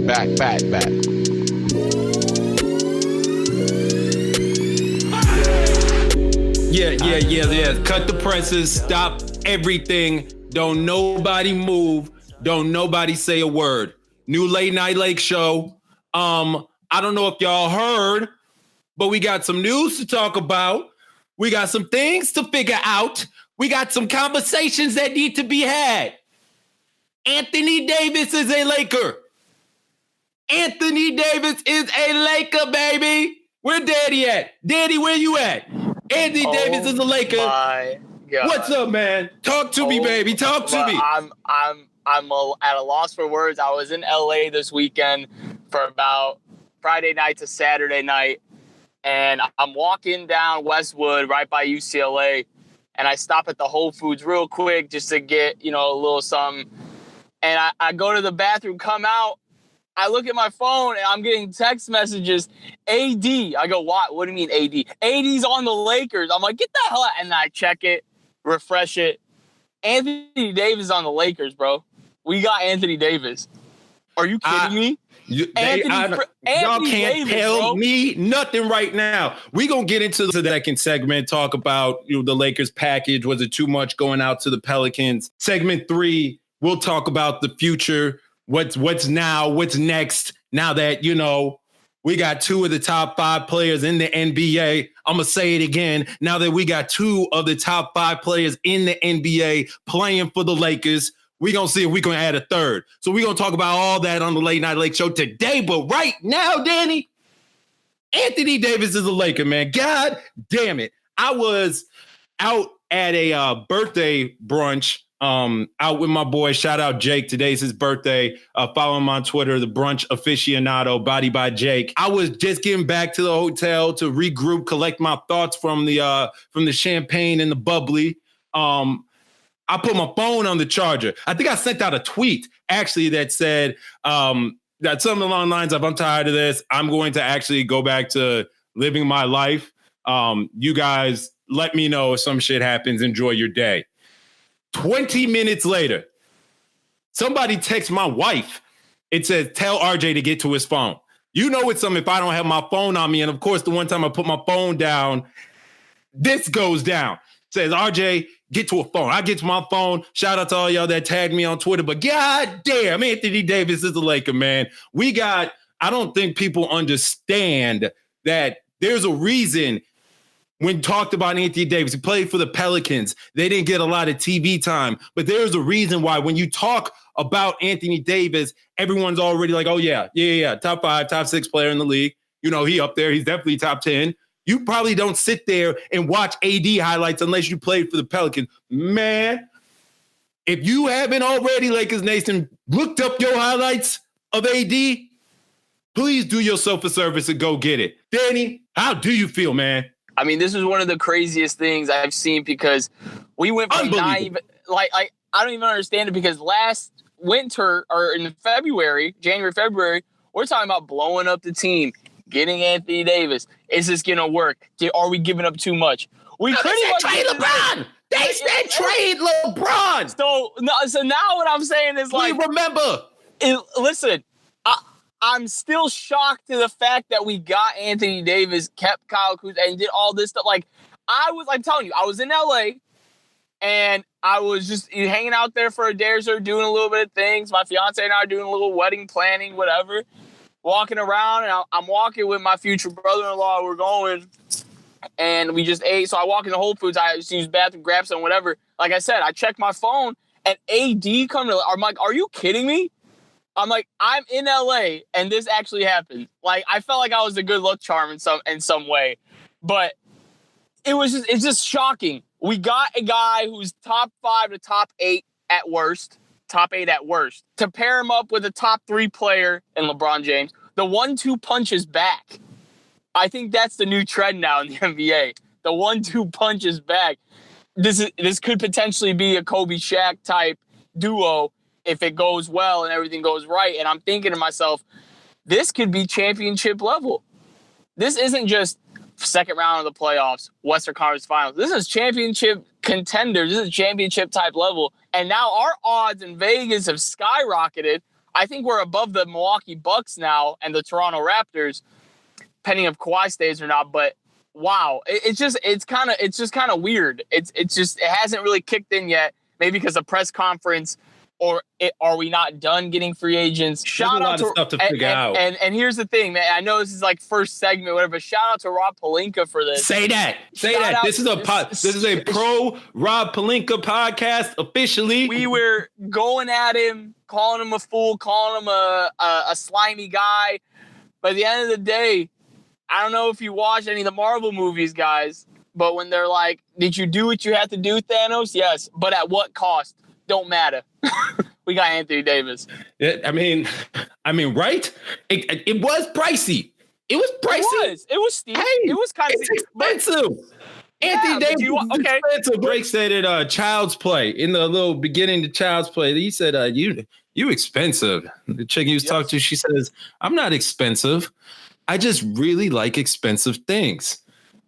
Back. Yeah. Cut the presses. Stop everything. Don't nobody move. Don't nobody say a word. New Late Night Lake Show. I don't know if y'all heard, but we got some news to talk about. We got some things to figure out. We got some conversations that need to be had. Anthony Davis is a Laker. Anthony Davis is a Laker, baby. Where Daddy at? Daddy, where you at? Anthony Davis is a Laker. My God. What's up, man? Talk to me, baby. Talk to me. I'm at a loss for words. I was in LA this weekend for about Friday night to Saturday night, and I'm walking down Westwood right by UCLA, and I stop at the Whole Foods real quick just to get, a little something. And I go to the bathroom, come out, I look at my phone, and I'm getting text messages, AD. I go, what? What do you mean AD? AD's on the Lakers. I'm like, get the hell out. And I check it, refresh it. Anthony Davis on the Lakers, bro. We got Anthony Davis. Are you kidding me? Y'all can't tell me nothing right now. We're going to get into the second segment, talk about the Lakers package. Was it too much going out to the Pelicans? Segment 3, we'll talk about the future. What's now? What's next? Now that, we got 2 of the top 5 players in the NBA. I'm going to say it again. Now that we got 2 of the top 5 players in the NBA playing for the Lakers, we're going to see if we can add a third. So we're going to talk about all that on the Late Night Lake Show today. But right now, Danny, Anthony Davis is a Laker, man. God damn it. I was out at a birthday brunch out with my boy. Shout out Jake. Today's his birthday. Follow him on Twitter, the brunch aficionado, Body by Jake. I was just getting back to the hotel to regroup, collect my thoughts from the champagne and the bubbly. I put my phone on the charger. I think I sent out a tweet actually that said that something along the lines of, I'm tired of this. I'm going to actually go back to living my life. You guys let me know if some shit happens. Enjoy your day. 20 minutes later, somebody texts my wife. It says, tell RJ to get to his phone. You know it's something if I don't have my phone on me. And of course, the one time I put my phone down, this goes down. It says, RJ, get to a phone. I get to my phone. Shout out to all y'all that tagged me on Twitter. But God damn, Anthony Davis is a Laker, man. I don't think people understand that there's a reason. When talked about Anthony Davis, he played for the Pelicans. They didn't get a lot of TV time, but there's a reason why when you talk about Anthony Davis, everyone's already like, oh, yeah, top 5, top 6 player in the league. He up there. He's definitely top 10. You probably don't sit there and watch AD highlights unless you played for the Pelicans. Man, if you haven't already, Lakers Nation, looked up your highlights of AD, please do yourself a service and go get it. Danny, how do you feel, man? I mean, this is one of the craziest things I've seen because we went from I don't even understand it because last winter or in January, February, we're talking about blowing up the team, getting Anthony Davis. Is this going to work? Are we giving up too much? We pretty much trade LeBron. They said trade LeBron. So now what I'm saying is like, remember. Listen, I'm still shocked to the fact that we got Anthony Davis, kept Kyle Kuzma, and did all this stuff. Like, I'm telling you, I was in LA, and I was just hanging out there for a day or so, doing a little bit of things. My fiance and I are doing a little wedding planning, whatever. Walking around, and I'm walking with my future brother-in-law. We're going, and we just ate. So I walk in the Whole Foods. I just use the bathroom, grab some, whatever. Like I said, I check my phone, and AD come to. I'm like, are you kidding me? I'm like, I'm in LA and this actually happened. Like, I felt like I was a good luck charm in some way, but it's just shocking. We got a guy who's top 5 to top 8 at worst, to pair him up with a top 3 player in LeBron James. The 1-2 punch is back. I think that's the new trend now in the NBA. The 1-2 punch is back. This could potentially be a Kobe Shaq type duo if it goes well and everything goes right. And I'm thinking to myself, this could be championship level. This isn't just second round of the playoffs, Western Conference Finals. This is championship contenders. This is championship type level. And now our odds in Vegas have skyrocketed. I think we're above the Milwaukee Bucks now and the Toronto Raptors, depending if Kawhi stays or not. But wow, it's just kind of weird. It hasn't really kicked in yet. Maybe because of press conference, are we not done getting free agents? Shout out to stuff to figure out. And here's the thing, man. I know this is like first segment, whatever. But shout out to Rob Pelinka for this. Say that. This is a pro Rob Pelinka podcast officially. We were going at him, calling him a fool, calling him a slimy guy. But at the end of the day, I don't know if you watch any of the Marvel movies, guys. But when they're like, did you do what you had to do, Thanos? Yes. But at what cost? Don't matter. We got Anthony Davis. I mean, right? It was pricey. It was pricey. It was steep. Hey, it was kind of expensive. Anthony Davis was expensive. Drake said it Child's Play. In the little beginning to Child's Play, he said, you expensive. The chick he was talking to, she says, I'm not expensive. I just really like expensive things.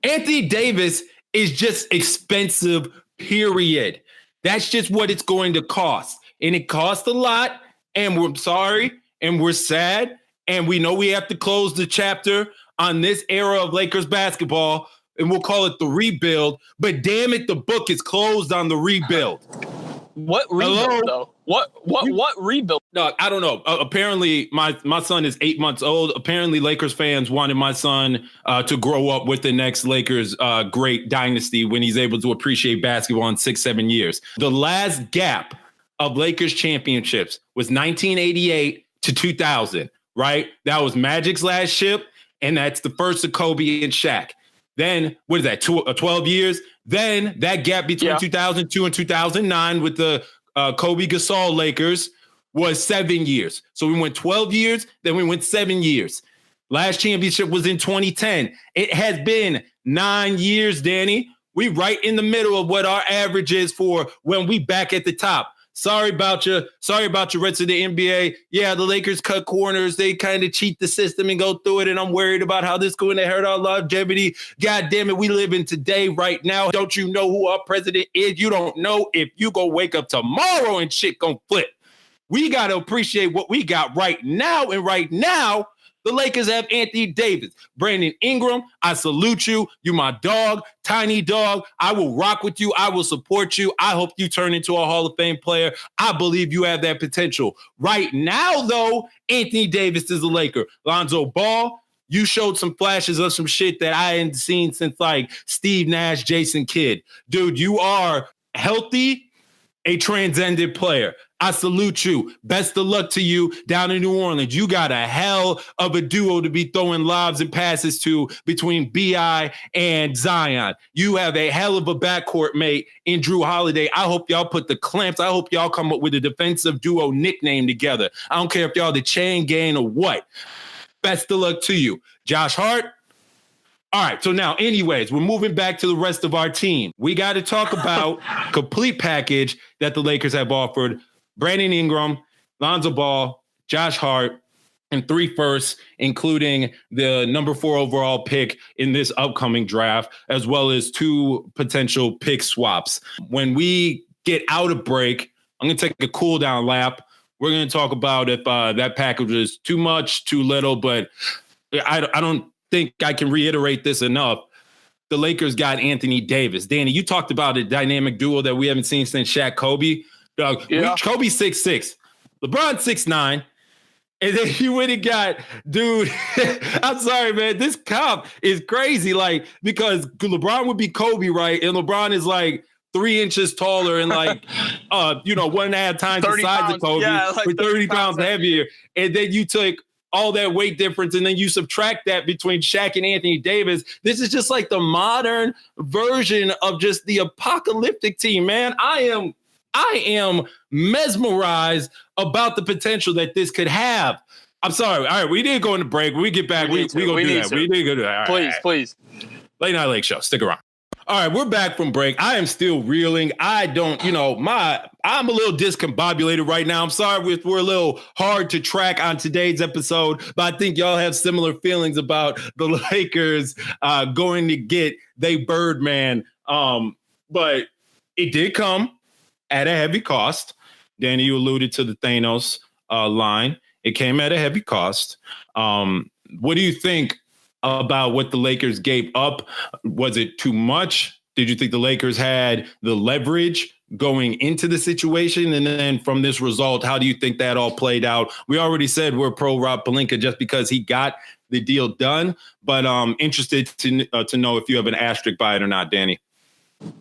Anthony Davis is just expensive, period. That's just what it's going to cost. And it costs a lot. And we're sorry. And we're sad. And we know we have to close the chapter on this era of Lakers basketball. And we'll call it the rebuild. But damn it, the book is closed on the rebuild. What rebuild, though? What rebuild? No, I don't know. Apparently, my son is 8 months old. Apparently, Lakers fans wanted my son to grow up with the next Lakers great dynasty when he's able to appreciate basketball in 6-7 years. The last gap of Lakers championships was 1988 to 2000, right? That was Magic's last ship, and that's the first of Kobe and Shaq. Then, what is that, 12 years? Then that gap between 2002 and 2009 with the Kobe Gasol Lakers was 7 years. So we went 12 years, then we went 7 years. Last championship was in 2010. It has been 9 years, Danny. We right in the middle of what our average is for when we back at the top. Sorry about you. Sorry about your rest of the NBA. Yeah, the Lakers cut corners. They kind of cheat the system and go through it. And I'm worried about how this is going to hurt our longevity. God damn it, we live in today right now. Don't you know who our president is? You don't know if you go wake up tomorrow and shit gonna flip. We got to appreciate what we got right now. And right now, the Lakers have Anthony Davis, Brandon Ingram. I salute you. You my dog, tiny dog. I will rock with you. I will support you. I hope you turn into a Hall of Fame player. I believe you have that potential. Right now, though, Anthony Davis is a Laker. Lonzo Ball, you showed some flashes of some shit that I hadn't seen since like Steve Nash, Jason Kidd. Dude, you are healthy, a transcendent player. I salute you. Best of luck to you down in New Orleans. You got a hell of a duo to be throwing lobs and passes to between B.I. and Zion. You have a hell of a backcourt mate in Drew Holiday. I hope y'all put the clamps. I hope y'all come up with a defensive duo nickname together. I don't care if y'all the chain gang or what. Best of luck to you. Josh Hart. All right, so now, anyways, we're moving back to the rest of our team. We got to talk about complete package that the Lakers have offered. Brandon Ingram, Lonzo Ball, Josh Hart, and 3 firsts, including the number 4 overall pick in this upcoming draft, as well as 2 potential pick swaps. When we get out of break, I'm going to take a cool down lap. We're going to talk about if that package is too much, too little, but I don't think I can reiterate this enough. The Lakers got Anthony Davis. Danny, you talked about a dynamic duo that we haven't seen since Shaq Kobe. Kobe 6'6", LeBron 6'9", and then you went and got, dude, I'm sorry, man, this comp is crazy, like, because LeBron would be Kobe, right? And LeBron is like 3 inches taller and like, 1.5 times the size of Kobe, like 30 pounds heavier. And then you took all that weight difference, and then you subtract that between Shaq and Anthony Davis. This is just like the modern version of just the apocalyptic team, man. I am mesmerized about the potential that this could have. I'm sorry. All right, we did go into break. When we get back, we go do that. We did go do that. Please. Late Night Lake Show. Stick around. All right, we're back from break. I am still reeling. I'm a little discombobulated right now. I'm sorry we're a little hard to track on today's episode, but I think y'all have similar feelings about the Lakers going to get they Birdman. But it did come at a heavy cost. Danny, you alluded to the Thanos line. It came at a heavy cost. What do you think about what the Lakers gave up? Was it too much? Did you think the Lakers had the leverage going into the situation? And then from this result, how do you think that all played out? We already said we're pro Rob Pelinka just because he got the deal done, but interested to know if you have an asterisk by it or not, Danny.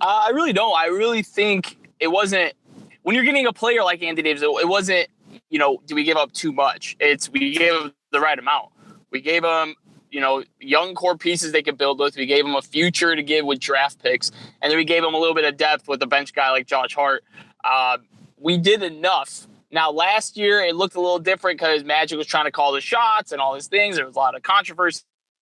I really don't. I really think it wasn't, when you're getting a player like Anthony Davis, it wasn't, do we give up too much? We gave him the right amount. We gave him, young core pieces they could build with. We gave him a future to give with draft picks. And then we gave him a little bit of depth with a bench guy like Josh Hart. We did enough. Now, last year, it looked a little different because Magic was trying to call the shots and all these things. There was a lot of controversy.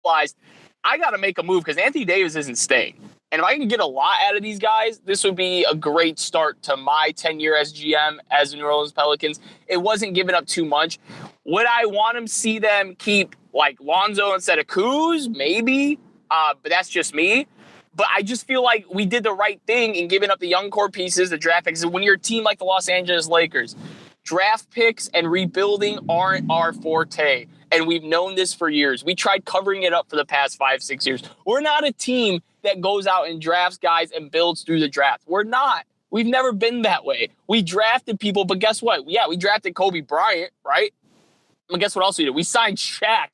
I got to make a move because Anthony Davis isn't staying. And if I can get a lot out of these guys, this would be a great start to my tenure as GM as the New Orleans Pelicans. It wasn't giving up too much. Would I want to see them keep like Lonzo instead of Kuz? Maybe, but that's just me. But I just feel like we did the right thing in giving up the young core pieces, the draft picks. When you're a team like the Los Angeles Lakers, draft picks and rebuilding aren't our forte. And we've known this for years. We tried covering it up for the past 5-6 years. We're not a team that goes out and drafts guys and builds through the draft. We're not. We've never been that way. We drafted people, but guess what? Yeah, we drafted Kobe Bryant, right? And guess what else we did? We signed Shaq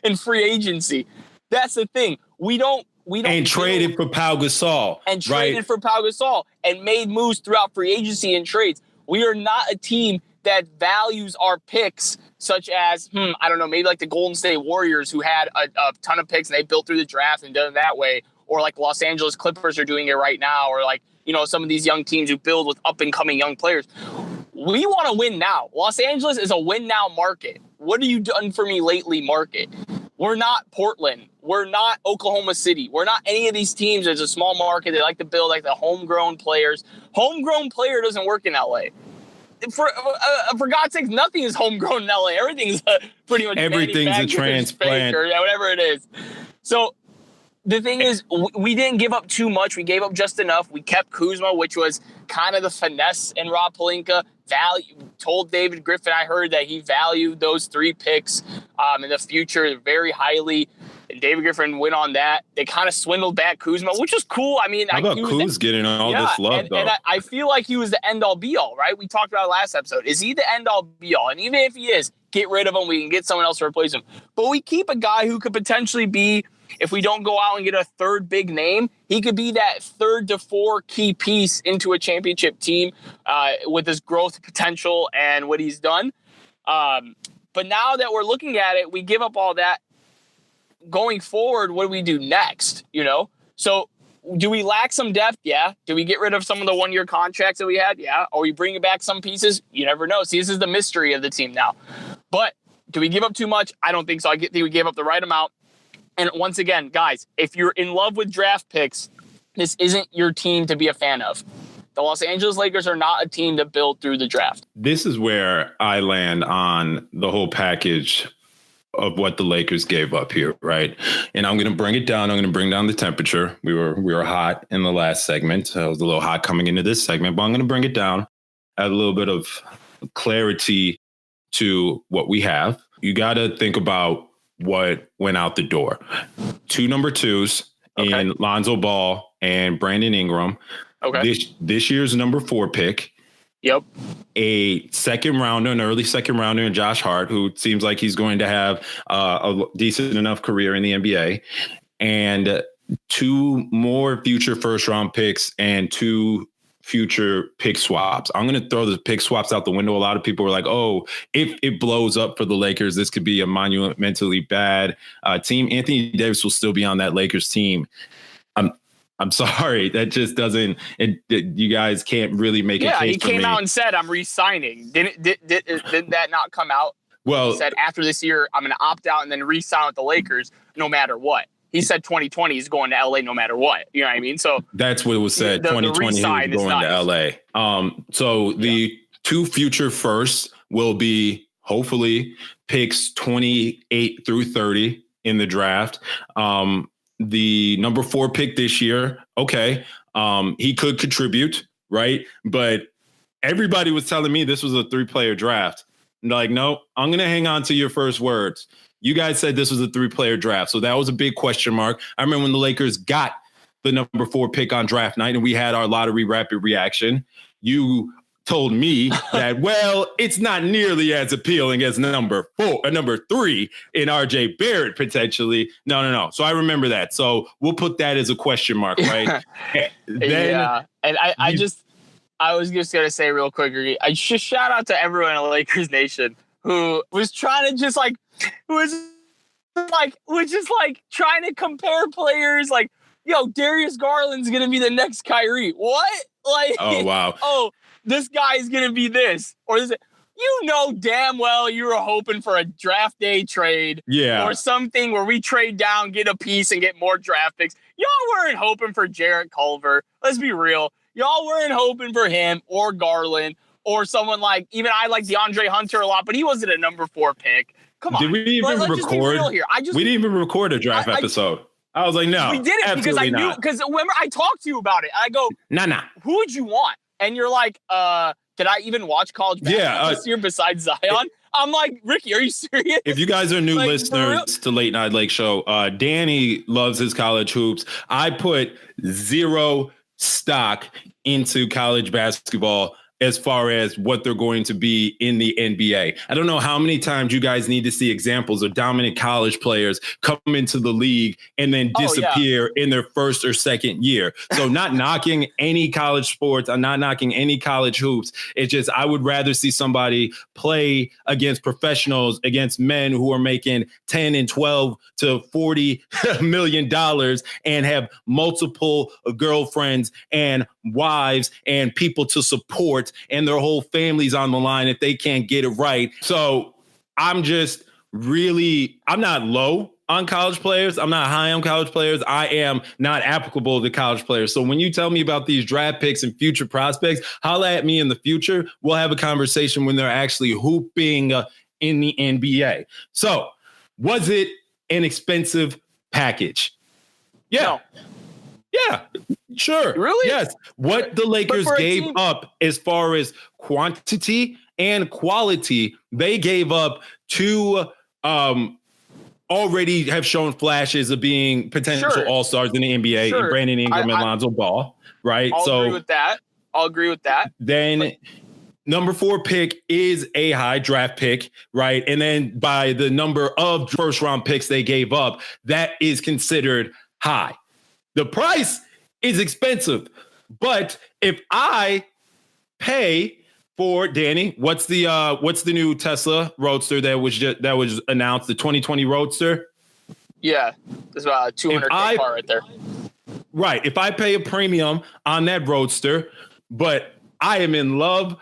in free agency. That's the thing. We don't and traded for Pau Gasol. And traded for Pau Gasol and made moves throughout free agency and trades. We are not a team that values our picks such as, I don't know, maybe like the Golden State Warriors who had a ton of picks and they built through the draft and done it that way. Or like Los Angeles Clippers are doing it right now. Or like, some of these young teams who build with up-and-coming young players. We want to win now. Los Angeles is a win-now market. What have you done for me lately market? We're not Portland. We're not Oklahoma City. We're not any of these teams. There's a small market. They like to build like the homegrown players. Homegrown player doesn't work in LA. For God's sake, nothing is homegrown in LA. Everything's pretty much everything's a transplant or whatever it is. So the thing is, we didn't give up too much. We gave up just enough. We kept Kuzma, which was kind of the finesse in Rob Pelinka. Told David Griffin, I heard that he valued those 3 picks in the future very highly. And David Griffin went on that. They kind of swindled back Kuzma, which is cool. I mean, how about Kuz getting all this love, though? And I feel like he was the end-all, be-all, right? We talked about it last episode. Is he the end-all, be-all? And even if he is, get rid of him. We can get someone else to replace him. But we keep a guy who could potentially be, if we don't go out and get a third big name, he could be that 3rd to 4 key piece into a championship team with his growth potential and what he's done. But now that we're looking at it, we give up all that. Going forward, what do we do next? So do we lack some depth? Yeah. Do we get rid of some of the 1-year contracts that we had? Yeah. Or we bring back some pieces? You never know. See, this is the mystery of the team now. But do we give up too much? I don't think so. I think we gave up the right amount. And once again, guys, if you're in love with draft picks, this isn't your team to be a fan of. The Los Angeles Lakers are not a team to build through the draft. This is where I land on the whole package of what the Lakers gave up here, right? And I'm going to bring it down. I'm going to bring down the temperature. We were hot in the last segment. I was a little hot coming into this segment, but I'm going to bring it down, add a little bit of clarity to what we have. You got to think about what went out the door. 2 number 2s in Lonzo Ball and Brandon Ingram. Okay. This year's number 4 pick. Yep. A an early second rounder in Josh Hart, who seems like he's going to have a decent enough career in the NBA, and 2 more future first round picks and 2 future pick swaps. I'm going to throw the pick swaps out the window. A lot of people are like, oh, if it blows up for the Lakers, this could be a monumentally bad team. Anthony Davis will still be on that Lakers team. I'm sorry. That just doesn't. You guys can't really make a case. Yeah, he came out and said, "I'm re-signing." Didn't that not come out? Well, he said after this year, I'm going to opt out and then re-sign with the Lakers, no matter what. He said 2020 he's going to LA no matter what. You know what I mean? So that's what it was said. 2020 he was going to LA. So the 2 future firsts will be hopefully picks 28 through 30 in the draft. The number 4 pick this year. Okay. He could contribute, right? But everybody was telling me this was a 3-player draft. Like, no, I'm going to hang on to your first words. You guys said this was a 3-player draft. So that was a big question mark. I remember when the Lakers got the number 4 pick on draft night and we had our lottery rapid reaction. You told me that, well, it's not nearly as appealing as number 3 in RJ Barrett potentially. No. So I remember that. So we'll put that as a question mark, right? Yeah. And I was just going to say real quick, I just shout out to everyone in Lakers Nation who was trying to just like trying to compare players like, yo, Darius Garland's going to be the next Kyrie. What? Like, oh, wow. Oh, this guy's going to be this or this. You know damn well you were hoping for a draft day trade or something where we trade down, get a piece, and get more draft picks. Y'all weren't hoping for Jarrett Culver. Let's be real. Y'all weren't hoping for him or Garland or someone like, even I like DeAndre Hunter a lot, but he wasn't a number 4 pick. Come on. Did we even record? Just be real here. We didn't even record a draft episode. I was like, no. We didn't because I knew, because remember I talked to you about it. I go, nah. Who would you want? And you're like, did I even watch college basketball this year besides Zion? I'm like, Ricky, are you serious? If you guys are new listeners to Late Night Lake Show, Danny loves his college hoops. I put 0 stock into college basketball as far as what they're going to be in the NBA. I don't know how many times you guys need to see examples of dominant college players come into the league and then disappear in their first or second year. So not knocking any college sports, I'm not knocking any college hoops. It's just I would rather see somebody play against professionals, against men who are making 10 and 12 to $40 million and have multiple girlfriends and wives and people to support and their whole family's on the line if they can't get it right. So I'm not low on college players. I'm not high on college players. I am not applicable to college players. So when you tell me about these draft picks and future prospects, holla at me in the future. We'll have a conversation when they're actually hooping in the NBA. So was it an expensive package? Yeah. No. Yeah, sure. Really? Yes. What the Lakers gave up as far as quantity and quality, they gave up 2 already have shown flashes of being potential all-stars in the NBA, and Brandon Ingram and Lonzo Ball, right? I'll agree with that. Then number 4 pick is a high draft pick, right? And then by the number of first-round picks they gave up, that is considered high. The price is expensive, but if I pay for Danny, what's the new Tesla Roadster that was announced, the 2020 Roadster? Yeah, it's about a $200K car right there. Right. If I pay a premium on that Roadster, but I am in love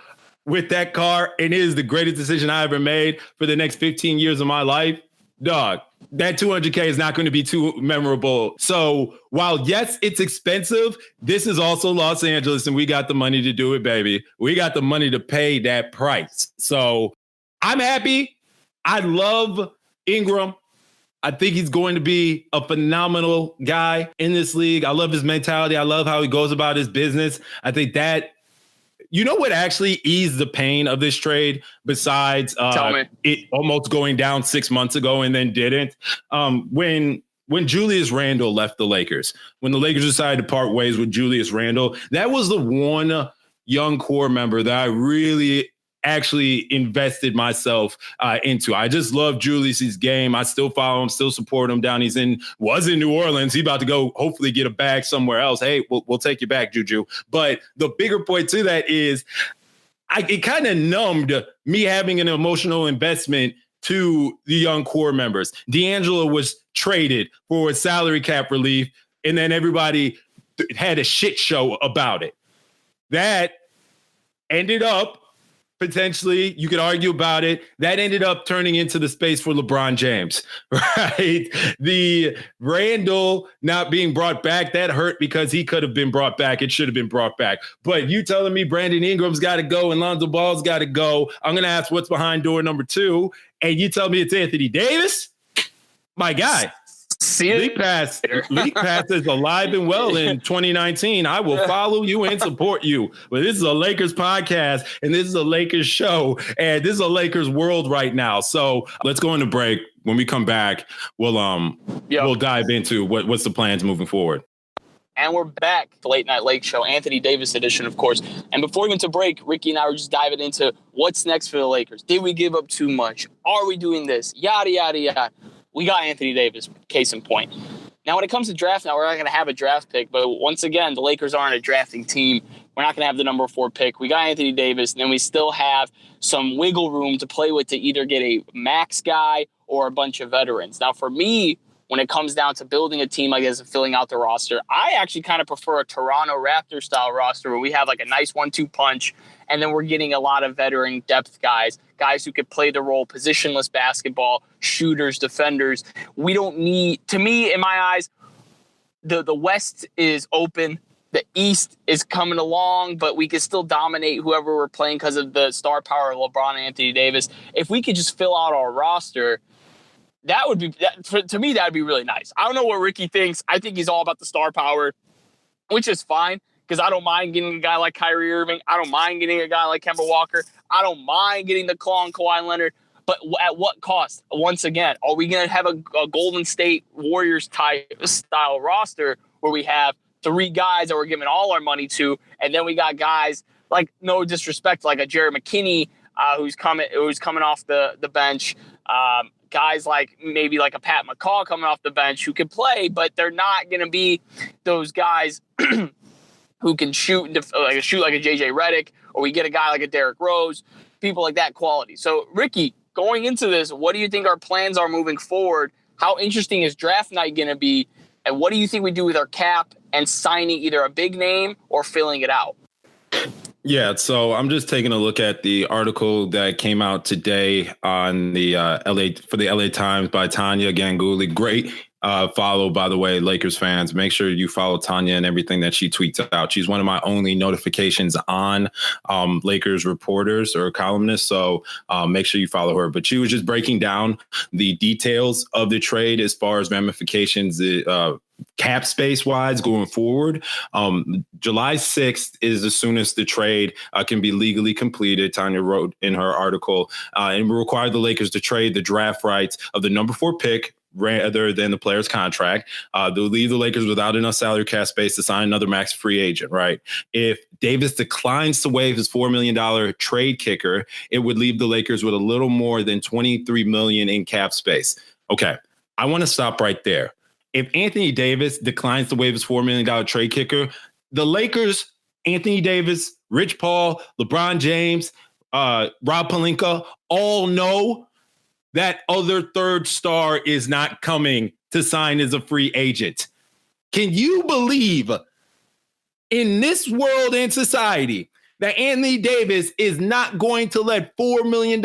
with that car and it is the greatest decision I ever made for the next 15 years of my life, dog, that $200K is not going to be too memorable. So while, yes, it's expensive, this is also Los Angeles and we got the money to do it, baby. We got the money to pay that price. So I'm happy. I love Ingram. I think he's going to be a phenomenal guy in this league. I love his mentality. I love how he goes about his business. I think that, you know what actually eased the pain of this trade besides it almost going down 6 months ago and then didn't? When Julius Randle left the Lakers, when the Lakers decided to part ways with Julius Randle, that was the one young core member that I really actually invested myself into. I just love Julius's game. I still follow him, still support him down. Was in New Orleans. He's about to go hopefully get a bag somewhere else. Hey, we'll take you back, Juju. But the bigger point to that is it kind of numbed me having an emotional investment to the young core members. D'Angelo was traded for a salary cap relief, and then everybody had a shit show about it. That ended up, potentially, you could argue about it, that ended up turning into the space for LeBron James, right? The Randall not being brought back, that hurt because he could have been brought back. It should have been brought back. But you telling me Brandon Ingram's got to go and Lonzo Ball's got to go, I'm going to ask what's behind door number 2, and you tell me it's Anthony Davis? My guy. See you. League Pass is alive and well in 2019. I will follow you and support you. But this is a Lakers podcast, and this is a Lakers show, and this is a Lakers world right now. So let's go into break. When we come back, we'll dive into what's the plans moving forward. And we're back, the Late Night Lake Show, Anthony Davis edition, of course. And before we went to break, Ricky and I were just diving into what's next for the Lakers. Did we give up too much? Are we doing this? Yada, yada, yada. We got Anthony Davis, case in point. Now, when it comes to draft, now we're not going to have a draft pick, but once again, the Lakers aren't a drafting team. We're not going to have the number 4 pick. We got Anthony Davis, and then we still have some wiggle room to play with to either get a max guy or a bunch of veterans. Now, for me, when it comes down to building a team like this and filling out the roster, I actually kind of prefer a Toronto Raptors style roster where we have like a nice 1-2 punch, and then we're getting a lot of veteran depth guys who could play the role, positionless basketball, shooters, defenders. We don't need, to me, in my eyes, the West is open. The East is coming along, but we can still dominate whoever we're playing because of the star power of LeBron and Anthony Davis. If we could just fill out our roster, that would be, to me, that would be really nice. I don't know what Ricky thinks. I think he's all about the star power, which is fine because I don't mind getting a guy like Kyrie Irving. I don't mind getting a guy like Kemba Walker. I don't mind getting the claw on Kawhi Leonard. But at what cost? Once again, are we going to have a Golden State Warriors type style roster where we have 3 guys that we're giving all our money to, and then we got guys like, no disrespect, like a Jared McKinney who's coming off the bench. Guys like maybe like a Pat McCaw coming off the bench who can play, but they're not going to be those guys who can shoot like a JJ Redick, or we get a guy like a Derrick Rose, people like that quality. So, Ricky, going into this, what do you think our plans are moving forward? How interesting is draft night going to be? And what do you think we do with our cap and signing either a big name or filling it out? Yeah, so I'm just taking a look at the article that came out today on the LA Times by Tanya Ganguly. Great follow, by the way, Lakers fans. Make sure you follow Tanya and everything that she tweets out. She's one of my only notifications on Lakers reporters or columnists, so make sure you follow her. But she was just breaking down the details of the trade as far as ramifications, cap space wise going forward. July 6th is as soon as the trade can be legally completed. Tanya wrote in her article, and will require the Lakers to trade the draft rights of the number 4 pick rather than the player's contract. They'll leave the Lakers without enough salary cap space to sign another max free agent, right? If Davis declines to waive his $4 million trade kicker, it would leave the Lakers with a little more than $23 million in cap space. Okay, I want to stop right there. If Anthony Davis declines to waive his $4 million trade kicker, the Lakers, Anthony Davis, Rich Paul, LeBron James, Rob Pelinka, all know that other third star is not coming to sign as a free agent. Can you believe in this world and society that Anthony Davis is not going to let $4 million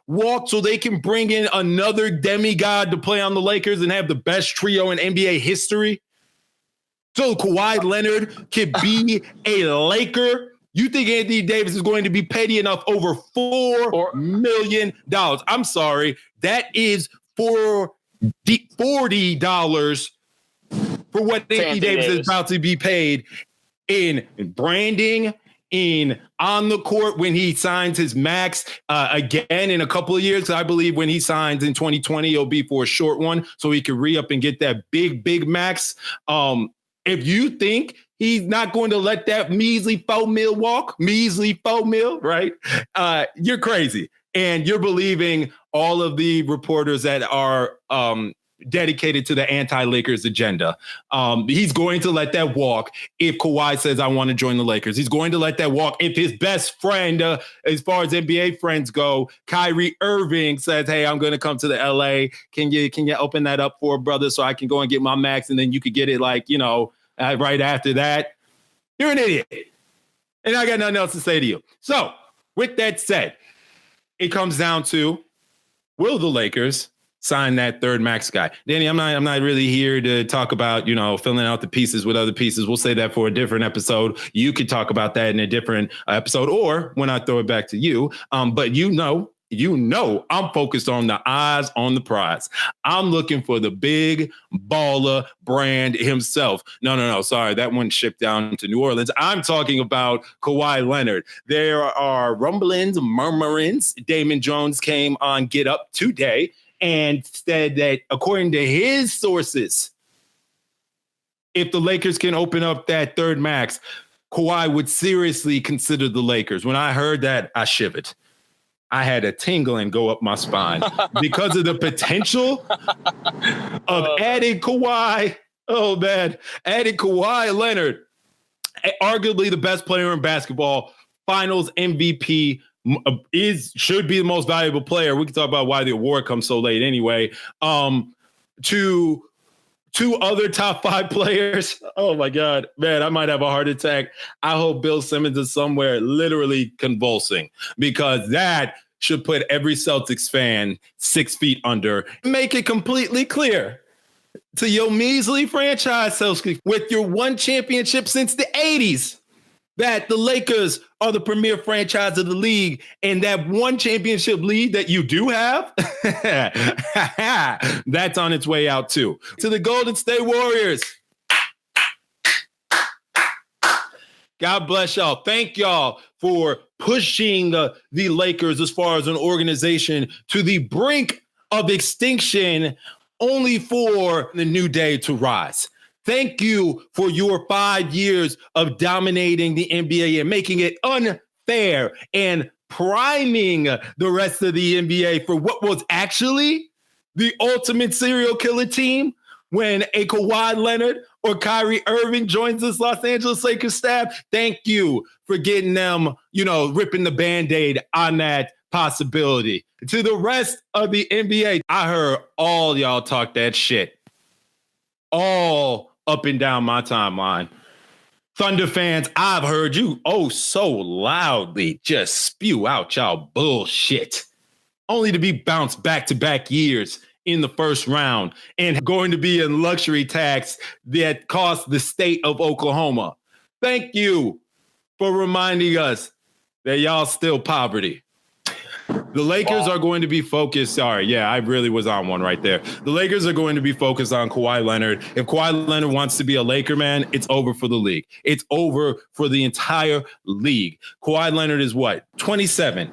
walk so they can bring in another demigod to play on the Lakers and have the best trio in NBA history? So Kawhi Leonard could be a Laker? You think Anthony Davis is going to be petty enough over $4 million? I'm sorry. That is $40 for what Anthony Davis is about to be paid in branding, in on the court when he signs his max again in a couple of years. I believe when he signs in 2020, it'll be for a short one so he can re-up and get that big max. If you think he's not going to let that measly $4 million walk, right? You're crazy. And you're believing all of the reporters that are dedicated to the anti-Lakers agenda. He's going to let that walk if Kawhi says, I want to join the Lakers. He's going to let that walk if his best friend, as far as NBA friends go, Kyrie Irving, says, hey, I'm going to come to the LA. Can you open that up for a brother so I can go and get my max, and then you could get it right after that? You're an idiot. And I got nothing else to say to you. So with that said, it comes down to, will the Lakers sign that third max guy? Danny, I'm not really here to talk about, filling out the pieces with other pieces. We'll say that for a different episode. You could talk about that in a different episode or when I throw it back to you. But I'm focused on the eyes on the prize. I'm looking for the big baller brand himself. No. Sorry, that one shipped down to New Orleans. I'm talking about Kawhi Leonard. There are rumblings, murmurings. Damon Jones came on Get Up today and said that according to his sources, if the Lakers can open up that third max, Kawhi would seriously consider the Lakers. When I heard that, I shivered. I had a tingling go up my spine because of the potential of adding Kawhi. Oh, man. Adding Kawhi Leonard, arguably the best player in basketball, finals MVP, should be the most valuable player. We can talk about why the award comes so late anyway. To two other top 5 players. Oh, my God. Man, I might have a heart attack. I hope Bill Simmons is somewhere literally convulsing because that should put every Celtics fan 6 feet under. Make it completely clear to your measly franchise, Celtics, with your one championship since the 80s, that the Lakers are the premier franchise of the league, and that one championship lead that you do have, that's on its way out too. To the Golden State Warriors, God bless y'all. Thank y'all for pushing the Lakers as far as an organization to the brink of extinction, only for the new day to rise. Thank you for your 5 years of dominating the NBA and making it unfair and priming the rest of the NBA for what was actually the ultimate serial killer team when a Kawhi Leonard or Kyrie Irving joins this Los Angeles Lakers staff. Thank you for getting them, ripping the Band-Aid on that possibility. To the rest of the NBA, I heard all y'all talk that shit. All up and down my timeline. Thunder fans, I've heard you so loudly just spew out y'all bullshit, only to be bounced back-to-back years in the first round and going to be in luxury tax that cost the state of Oklahoma. Thank you for reminding us that y'all still poverty. The Lakers are going to be focused. Sorry, yeah, I really was on one right there. The Lakers are going to be focused on Kawhi Leonard. If Kawhi Leonard wants to be a Laker, man, it's over for the league. It's over for the entire league. Kawhi Leonard is what? 27.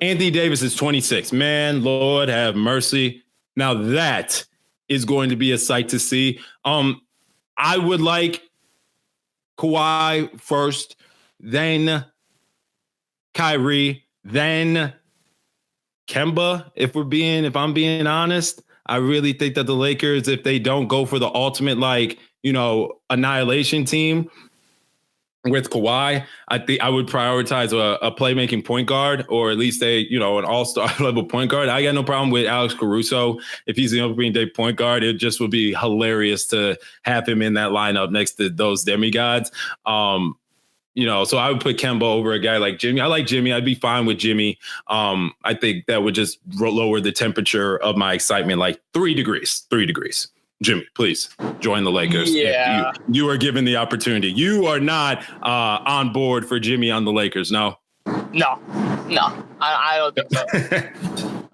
Anthony Davis is 26. Man, Lord have mercy. Now that is going to be a sight to see. I would like Kawhi first, then Kyrie, then Kemba, if I'm being honest. I really think that the Lakers, if they don't go for the ultimate, annihilation team with Kawhi, I think I would prioritize a playmaking point guard, or at least an all-star level point guard. I got no problem with Alex Caruso. If he's the opening day point guard, it just would be hilarious to have him in that lineup next to those demigods. So I would put Kemba over a guy like Jimmy. I like Jimmy. I'd be fine with Jimmy. I think that would just lower the temperature of my excitement like 3 degrees. 3 degrees. Jimmy, please join the Lakers. Yeah. You are given the opportunity. You are not on board for Jimmy on the Lakers, no? No. I don't think so. No.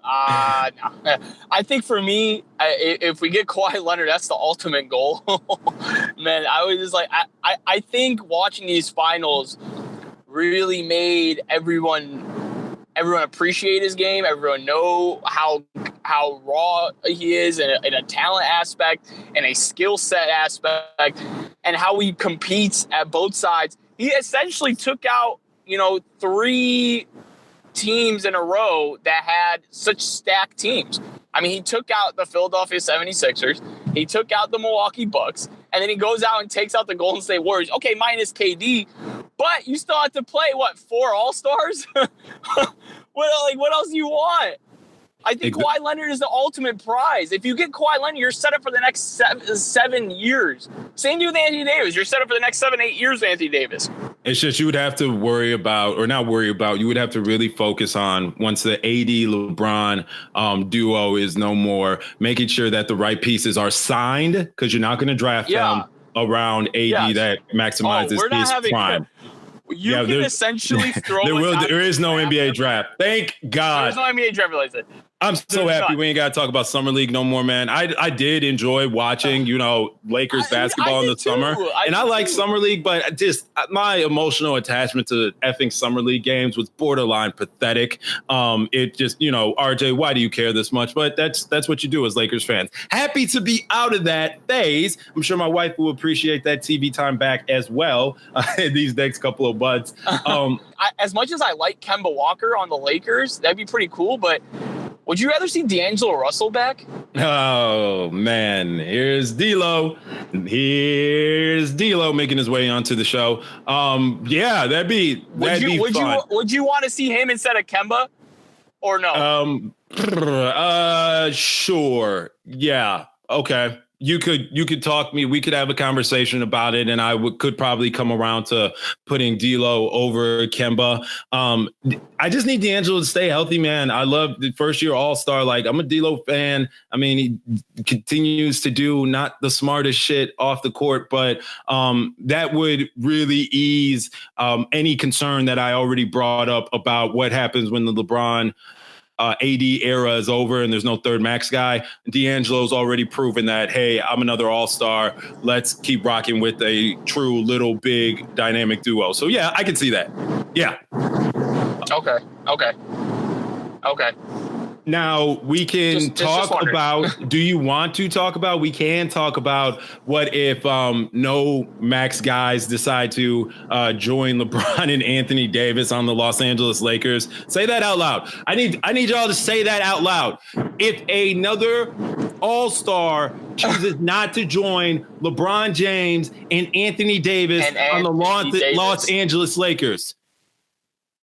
I think for me, if we get Kawhi Leonard, that's the ultimate goal. Man, I was just I think watching these finals really made everyone appreciate his game. Everyone know how raw he is in a talent aspect and a skill set aspect, and how he competes at both sides. He essentially took out, 3 teams in a row that had such stacked teams. I mean, he took out the Philadelphia 76ers. He took out the Milwaukee Bucks. And then he goes out and takes out the Golden State Warriors. Okay, minus KD. But you still have to play, 4 All-Stars? What else do you want? I think Kawhi Leonard is the ultimate prize. If you get Kawhi Leonard, you're set up for the next 7 years. Same thing with Anthony Davis. You're set up for the next 7-8 years with Anthony Davis. It's just you would have to worry about, or not worry about, you would have to really focus on, once the AD LeBron duo is no more, making sure that the right pieces are signed, because you're not going to draft them around AD that maximizes his prime. You can essentially throw. There is no NBA draft. Thank God. There's no NBA draft, like that. I'm so happy we ain't got to talk about summer league no more, man. I did enjoy watching, Lakers basketball in the summer, and I like summer league, but just my emotional attachment to effing summer league games was borderline pathetic. It just, RJ, why do you care this much? But that's what you do as Lakers fans. Happy to be out of that phase. I'm sure my wife will appreciate that TV time back as well these next couple of months. As much as I like Kemba Walker on the Lakers, that'd be pretty cool, but would you rather see D'Angelo Russell back? Oh, man. Here's D'Lo. Here's D'Lo making his way onto the show. Yeah, that'd be fun. Would you want to see him instead of Kemba or no? Sure. Yeah. Okay. You could talk me. We could have a conversation about it, and I could probably come around to putting D'Lo over Kemba. I just need D'Angelo to stay healthy, man. I love the first year All-Star. Like, I'm a D'Lo fan. I mean, he continues to do not the smartest shit off the court, but that would really ease any concern that I already brought up about what happens when the LeBron AD era is over and there's no third max guy. D'Angelo's already proven that, hey, I'm another all-star. Let's keep rocking with a true little big dynamic duo. So yeah, I can see that. Yeah. Okay. Now we can talk about, do you want to talk about, we can talk about what if no max guys decide to join LeBron and Anthony Davis on the Los Angeles Lakers. Say that out loud. I need y'all to say that out loud. If another all-star chooses not to join LeBron James and Anthony Davis on the Los Angeles Lakers.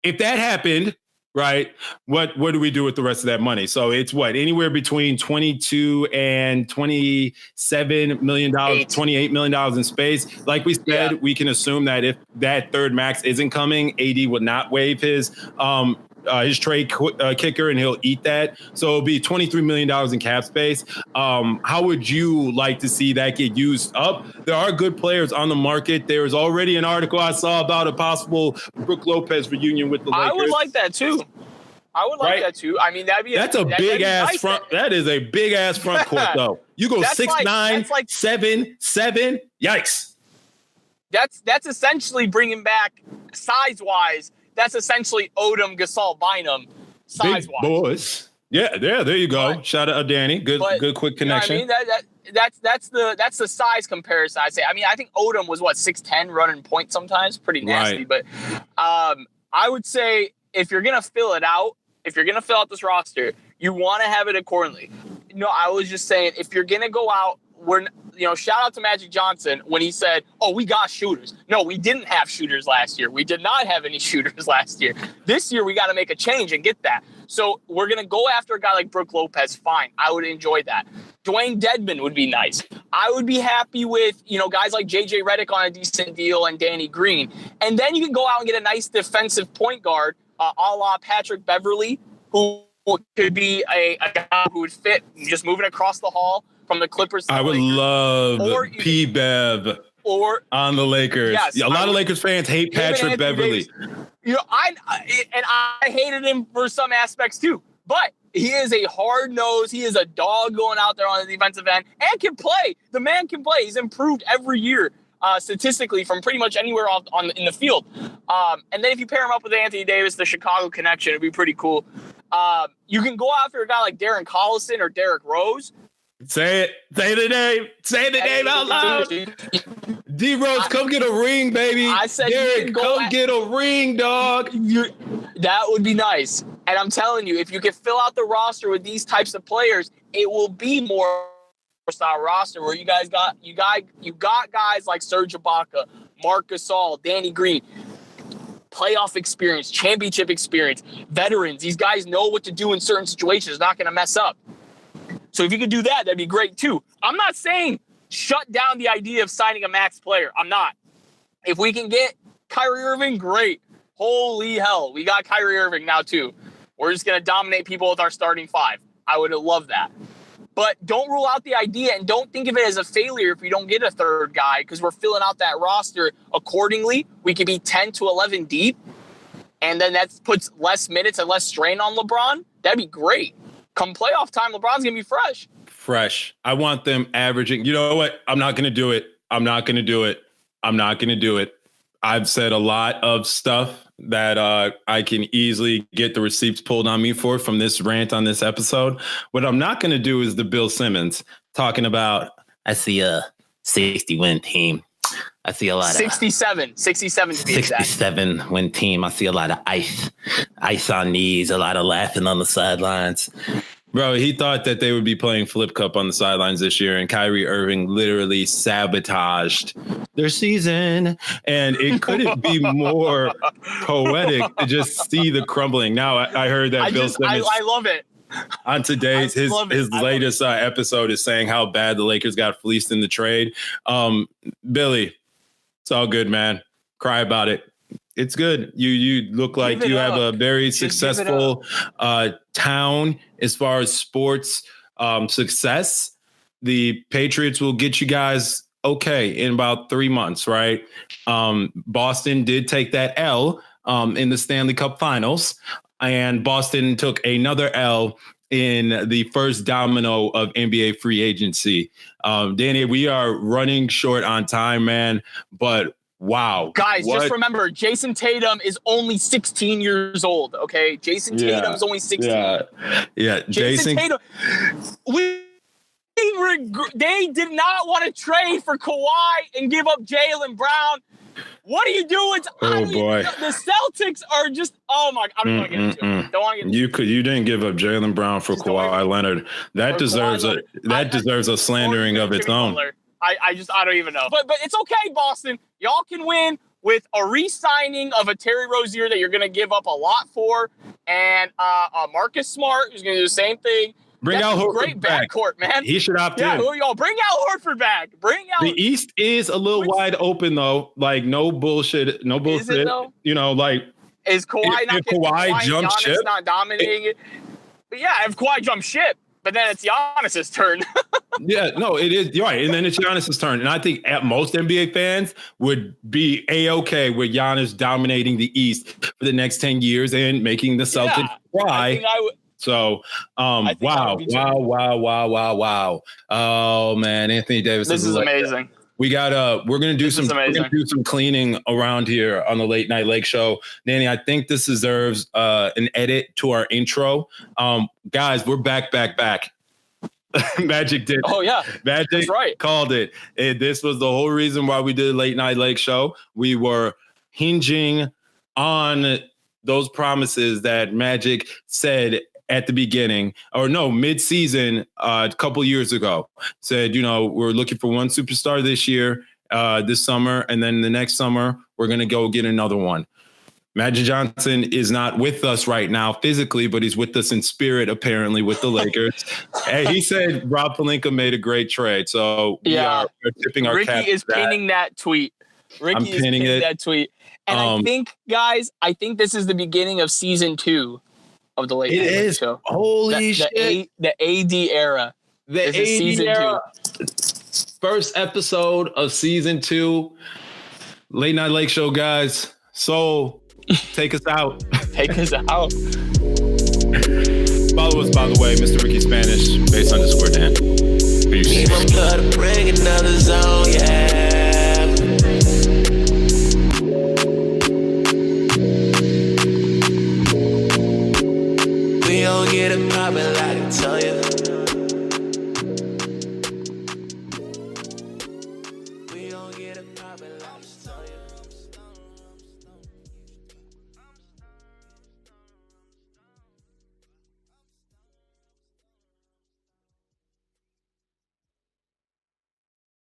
If that happened, right, what do we do with the rest of that money? So it's anywhere between $22 and $27 million, $28 million in space. Like we said, we can assume that if that third max isn't coming, AD would not waive his trade kicker, and he'll eat that. So it'll be $23 million in cap space. How would you like to see that get used up? There are good players on the market. There's already an article I saw about a possible Brook Lopez reunion with the Lakers. I would like that too. I mean, that's a big ass front. That is a big ass front court, though. You go 6'9", 7'7". Yikes. That's essentially bringing back size wise. That's essentially Odom, Gasol, Bynum size wise. Boys. Yeah, there you go. Shout out to Danny. Good quick connection. You know what I mean? That's the size comparison, I'd say. I mean, I think Odom was 6'10", running point sometimes, pretty nasty. Right. But I would say if you're gonna fill it out, if you're gonna fill out this roster, you want to have it accordingly. I was just saying, if you're gonna go out, shout out to Magic Johnson when he said, "Oh, we got shooters." No, we didn't have shooters last year. We did not have any shooters last year. This year, we got to make a change and get that. So we're going to go after a guy like Brook Lopez. Fine. I would enjoy that. Dwayne Dedmon would be nice. I would be happy with, guys like JJ Redick on a decent deal and Danny Green. And then you can go out and get a nice defensive point guard, a la Patrick Beverly, who could be a guy who would fit just moving across the hall from the Clippers. I would love P-Bev on the Lakers. Yes, a lot of Lakers fans hate Patrick Beverly. I hated him for some aspects too. But he is a hard nose. He is a dog going out there on the defensive end and can play. The man can play. He's improved every year statistically from pretty much anywhere in the field. And then if you pair him up with Anthony Davis, the Chicago connection, it'd be pretty cool. You can go after a guy like Darren Collison or Derrick Rose. Say it. Say the name. Say the name out loud. D-Rose, come get a ring, baby. I said, Derrick, come get a ring, dog. That would be nice. And I'm telling you, if you can fill out the roster with these types of players, it will be more style roster where you got guys like Serge Ibaka, Marc Gasol, Danny Green, playoff experience, championship experience, veterans. These guys know what to do in certain situations. Not going to mess up. So if you could do that, that'd be great too. I'm not saying shut down the idea of signing a max player. I'm not. If we can get Kyrie Irving, great. Holy hell, we got Kyrie Irving now too. We're just going to dominate people with our starting five. I would have loved that. But don't rule out the idea and don't think of it as a failure if we don't get a third guy because we're filling out that roster accordingly. We could be 10 to 11 deep, and then that puts less minutes and less strain on LeBron. That'd be great. Come playoff time, LeBron's going to be fresh. Fresh. I want them averaging. You know what? I'm not going to do it. I've said a lot of stuff that I can easily get the receipts pulled on me for from this rant on this episode. What I'm not going to do is the Bill Simmons talking about, I see a 60-win team. I see a lot 67 to be exact. 67-win team. I see a lot of ice on knees, a lot of laughing on the sidelines. Bro, he thought that they would be playing Flip Cup on the sidelines this year, and Kyrie Irving literally sabotaged their season. And it couldn't be more poetic to just see the crumbling. Now, I heard that Bill Simmons. I love it. On today's, his latest episode is saying how bad the Lakers got fleeced in the trade. Billy, it's all good, man. Cry about it. It's good. You look like you have a very successful town as far as sports success. The Patriots will get you guys okay in about 3 months, right? Boston did take that L in the Stanley Cup Finals, and Boston took another L in the first domino of NBA free agency. Danny, we are running short on time, man, but wow. Guys, just remember, Jason Tatum is only 16 years old, okay? Jason Tatum is only 16. Yeah. Jason Tatum. They did not want to trade for Kawhi and give up Jaylen Brown. What are you doing? Oh, boy. The Celtics are just, oh, my God. I don't want to get into it. Don't want to get into it. You didn't give up Jaylen Brown for Kawhi Leonard. That deserves a slandering of its own. I don't even know. But it's okay, Boston. Y'all can win with a re-signing of a Terry Rozier that you're going to give up a lot for, and Marcus Smart, who's going to do the same thing. Bring out Horford great back. Backcourt, man. He should opt in. Y'all bring out Horford back. The East is a little wide open, though. Like, no bullshit. No bullshit. Is it, though? You know, like, is Kawhi not getting Kawhi jumps ship? Not dominating it. But yeah, if Kawhi jumps ship, but then it's Giannis's turn. Yeah, no, it is. You're right. And then it's Giannis's turn. And I think most NBA fans would be A-okay with Giannis dominating the East for the next 10 years and making the Celtics cry. I think I would. So, wow. Oh man, Anthony Davis. This is amazing. We're gonna do some cleaning around here on the Late Night Lake Show. Danny, I think this deserves an edit to our intro. Guys, we're back. Magic did. Oh yeah, Magic called it. This was the whole reason why we did Late Night Lake Show. We were hinging on those promises that Magic said at the beginning, or no, mid-season, a couple years ago, said, we're looking for one superstar this year, this summer, and then the next summer, we're going to go get another one. Magic Johnson is not with us right now physically, but he's with us in spirit, apparently, with the Lakers. And he said Rob Pelinka made a great trade. So we're tipping our cap. Ricky is pinning that tweet. Ricky is pinning that tweet. And I think, guys, this is the beginning of season 2 of the Late Night Show. Holy shit. The AD era. The AD season era. 2. First episode of season 2. Late Night Lake Show, guys. So take us out. Take us out. Follow us, by the way, Mr. Ricky Spanish, _Dan. Peace. Bring another zone, yeah.